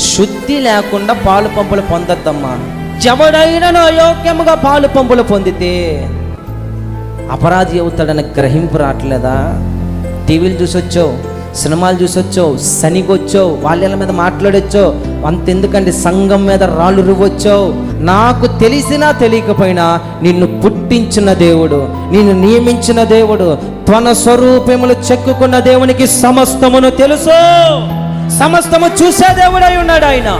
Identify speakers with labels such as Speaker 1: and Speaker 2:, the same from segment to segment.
Speaker 1: శుద్ధి లేకుండా పాలు పంపులు పొందొద్దమ్మా. ఎవడైనా అయోగ్యముగా పాలు పంపులు పొందితే అపరాధి అవుతాడని గ్రహింపు రావట్లేదా? టీవీలు చూసొచ్చావు, సినిమాలు చూసొచ్చావు, శనిగొచ్చావు, వాళ్ళ మీద మాట్లాడొచ్చావు, అంతెందుకండి సంఘం మీద రాళ్ళు రువ్వొచ్చావు. నాకు తెలిసినా తెలియకపోయినా నిన్ను పుట్టించిన దేవుడు, నిన్ను నియమించిన దేవుడు, తన స్వరూపములు చెక్కుకున్న దేవునికి సమస్తమును తెలుసు. సమస్తము చూసే దేవుడై ఉన్నాడు ఆయన.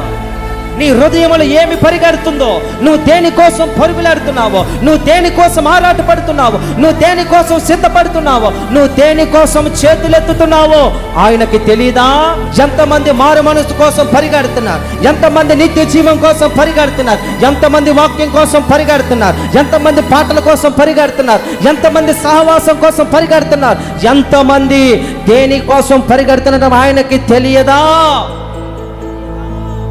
Speaker 1: నీ హృదయములో ఏమి పరిగెడుతుందో, నువ్వు దేనికోసం పరుగులాడుతున్నావో, నువ్వు దేనికోసం ఆరాటపడుతున్నావో, నువ్వు దేనికోసం సిద్ధపడుతున్నావో, నువ్వు దేనికోసం చేతులెత్తుతున్నావో ఆయనకి తెలీదా? ఎంతమంది మారు మనసు కోసం పరిగెడుతున్నారు, ఎంతమంది నిత్య జీవం కోసం పరిగెడుతున్నారు, ఎంతమంది వాక్యం కోసం పరిగెడుతున్నారు, ఎంతమంది పాటల కోసం పరిగెడుతున్నారు, ఎంతమంది సహవాసం కోసం పరిగెడుతున్నారు, ఎంతమంది దేనికోసం పరిగెడుతున్నారు ఆయనకి తెలియదా?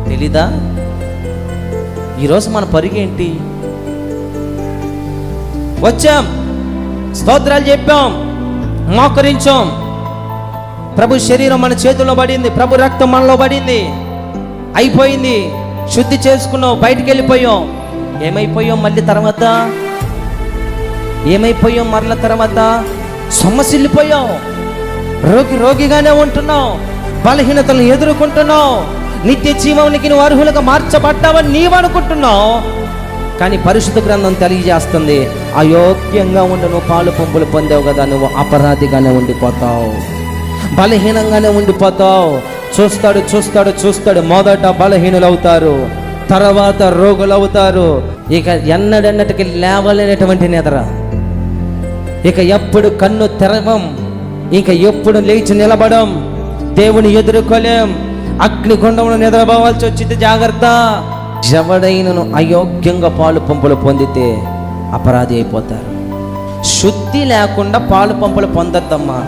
Speaker 1: తెలీదా? ఈరోజు మన పరిగేంటి? వచ్చాం, స్తోత్రాలు చెప్పాం, మోకరించాం, ప్రభు శరీరం మన చేతుల్లో పడింది, ప్రభు రక్తం మనలో పడింది, అయిపోయింది, శుద్ధి చేసుకున్నాం, బయటికి వెళ్ళిపోయాం. ఏమైపోయాం? మళ్ళీ తర్వాత ఏమైపోయాం? మరల తర్వాత సొమ్మసిల్లిపోయాం, రోగిగానే ఉంటున్నాం, బలహీనతలను ఎదుర్కొంటున్నావు, నిత్య జీవానికి నువ్వు అర్హులుగా మార్చబడ్డావని నీవు అనుకుంటున్నావు. కానీ పరిశుద్ధ గ్రంథం తెలియజేస్తుంది, అయోగ్యంగా ఉండి నువ్వు పాలు పంపులు పొందావు కదా, నువ్వు అపరాధిగానే ఉండిపోతావు, బలహీనంగానే ఉండిపోతావు. చూస్తాడు మొదట బలహీనులు అవుతారు, తర్వాత రోగులు అవుతారు, ఇక ఎన్నడెన్నటికి లేవలేనటువంటి నిద్ర, ఇక ఎప్పుడు కన్ను తెరవం, ఇక ఎప్పుడు లేచి నిలబడం, దేవుని ఎదుర్కోలేం, అగ్నిగుండంలో నిద్రపోవాల్సి వచ్చింది. జాగ్రత్త. ఎవడైనను అయోగ్యంగా పాలు పంపులు పొందితే అపరాధి అయిపోతారు. శుద్ధి లేకుండా పాలు పంపులు పొందొద్దమ్మా.